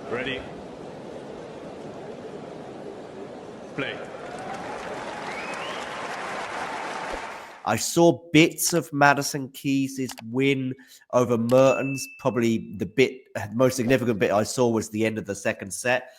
Ready. Play. I saw bits of Madison Keys' win over Mertens. Probably the most significant bit I saw was the end of the second set,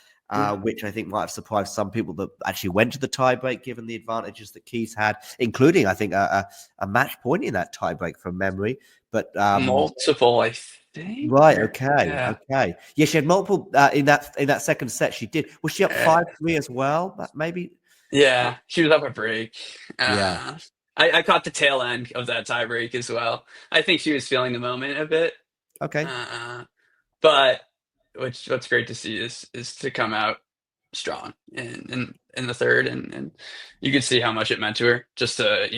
which I think might have surprised some people that actually went to the tiebreak, given the advantages that Keys had, including, I think, a match point in that tiebreak from memory. But multiple, I think. right, okay, Yeah. okay, yeah, she had multiple in that second set. She did. Was she up 5-3 as well? Maybe. Yeah, she was up a break. Yeah. I caught the tail end of that tie break as well. I think she was feeling the moment a bit. Okay. But what's great to see is to come out strong in the third, and you could see how much it meant to her just to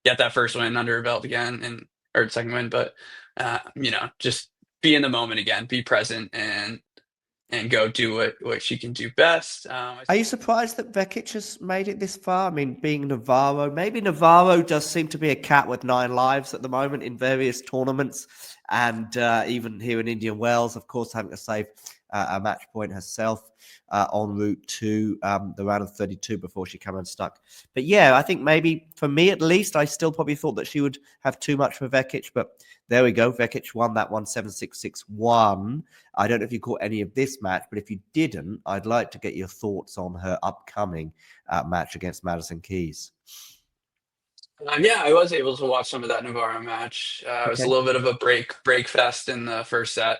get that first win under her belt again, or second win, but just be in the moment again, be present, and go do what she can do best. Are you surprised that Vekic has made it this far? I mean, being Navarro, maybe Navarro does seem to be a cat with 9 lives at the moment in various tournaments. And even here in Indian Wells, of course, having to save a match point herself en route to the round of 32 before she came unstuck. But yeah, I think maybe for me at least, I still probably thought that she would have too much for Vekic. But there we go. Vekic won that one 7-6, 6-1. I don't know if you caught any of this match, but if you didn't, I'd like to get your thoughts on her upcoming match against Madison Keys. Yeah, I was able to watch some of that Navarro match. It was a little bit of a break fest in the first set.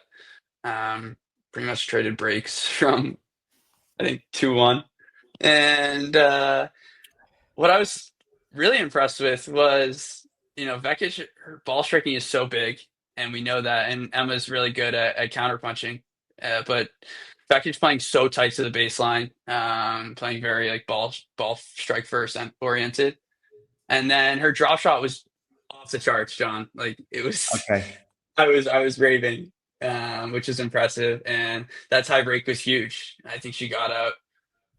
Pretty much traded breaks from, I think, 2-1. And what I was really impressed with was, Vekic, her ball striking is so big, and we know that. And Emma's really good at counterpunching. But Vekic playing so tight to the baseline, playing very like ball strike first and oriented. And then her drop shot was off the charts, John. Like it was, Okay. I was raving, which is impressive. And that tie break was huge. I think she got out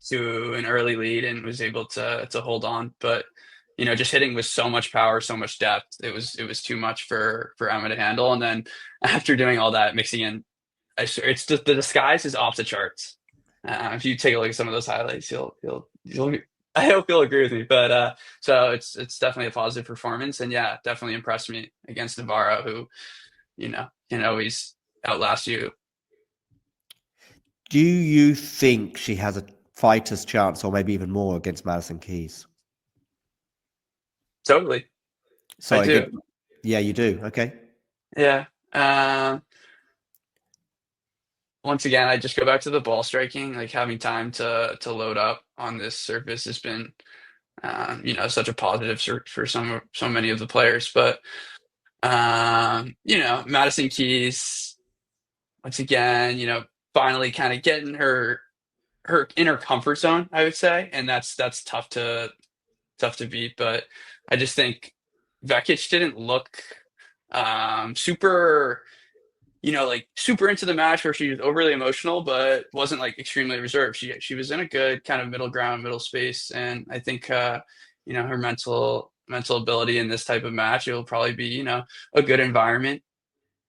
to an early lead and was able to hold on. But just hitting with so much power, so much depth, it was too much for Emma to handle. And then after doing all that, mixing in, it's just the disguise is off the charts. If you take a look at some of those highlights, you'll I hope you'll agree with me. But so it's definitely a positive performance, and yeah, definitely impressed me against Navarro, who can always outlast you. Do you think she has a fighter's chance, or maybe even more, against Madison Keys? Totally. So I do. Yeah, you do. Okay. Yeah. Once again, I just go back to the ball striking. Like having time to load up on this surface has been, such a positive for so many of the players. But Madison Keys, once again, finally kind of getting her in her comfort zone, I would say, and that's tough to beat. But I just think Vekic didn't look super, like super into the match where she was overly emotional, but wasn't like extremely reserved. She was in a good kind of middle ground, middle space, and I think her mental ability in this type of match, it will probably be a good environment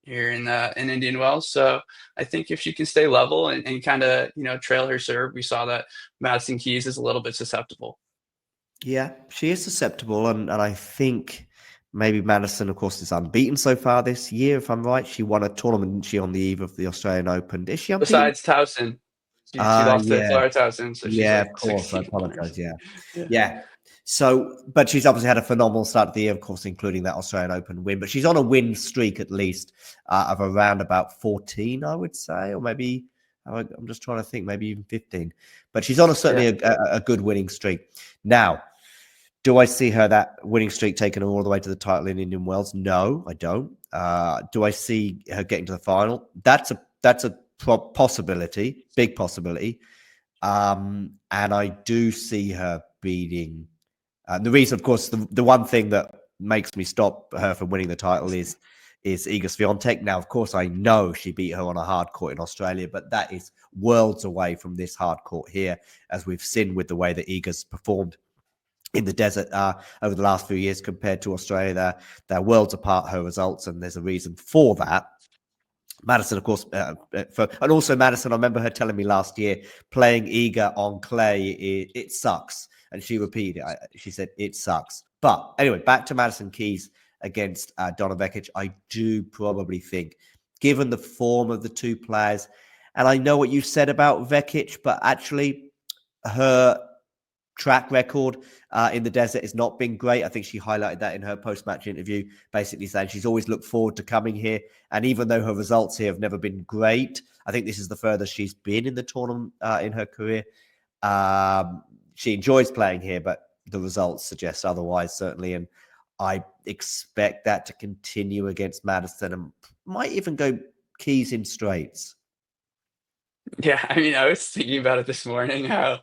here in Indian Wells. So I think if she can stay level and kind of trail her serve, we saw that Madison Keys is a little bit susceptible. Yeah, she is susceptible, and I think maybe Madison, of course, is unbeaten so far this year. If I'm right, she won a tournament, didn't she, on the eve of the Australian Open? Is she unbeaten? Besides Towson, she lost to Clara Towson, so she's yeah, like of course. I 16 apologize. points. Yeah. So, but she's obviously had a phenomenal start to the year, of course, including that Australian Open win. But she's on a win streak at least of around about 14, I would say, or maybe I'm just trying to think, maybe even 15. But she's on certainly a good winning streak. Now, do I see that winning streak taking her all the way to the title in Indian Wells? No, I don't. Do I see her getting to the final? That's a possibility, big possibility. And I do see her beating. The reason, of course, the one thing that makes me stop her from winning the title is Iga Swiatek. Now, of course, I know she beat her on a hard court in Australia, but that is worlds away from this hard court here, as we've seen with the way that Iga's performed in the desert over the last few years compared to Australia. They're worlds apart, her results, and there's a reason for that. Madison, of course, and also Madison, I remember her telling me last year, playing Iga on clay, it sucks. And she repeated it. She said, it sucks. But anyway, back to Madison Keys against Donna Vekic. I do probably think, given the form of the two players, and I know what you said about Vekic, but actually her track record in the desert has not been great. I think she highlighted that in her post-match interview, basically saying she's always looked forward to coming here. And even though her results here have never been great, I think this is the furthest she's been in the tournament in her career. She enjoys playing here, but the results suggest otherwise, certainly. And I expect that to continue against Madison and might even go Keys in straights. Yeah, I mean, I was thinking about it this morning. How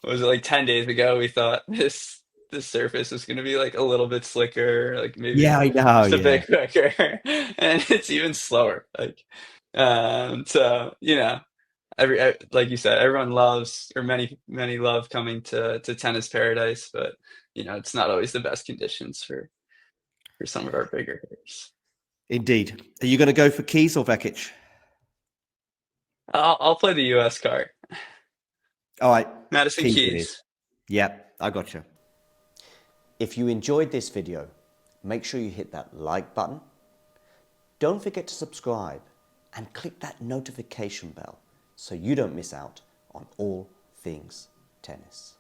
was it like 10 days ago? We thought this surface was going to be like a little bit slicker, like maybe Yeah, I know. just a Yeah. bit quicker, and it's even slower. Like, so like you said, everyone loves, or many love coming to tennis paradise, but it's not always the best conditions for some of our bigger hitters. Indeed. Are you going to go for Keys or Vekic? I'll play the U.S. card. All right. Madison Keys it is. Keys. Yep, I got you. If you enjoyed this video, make sure you hit that like button. Don't forget to subscribe and click that notification bell so you don't miss out on all things tennis.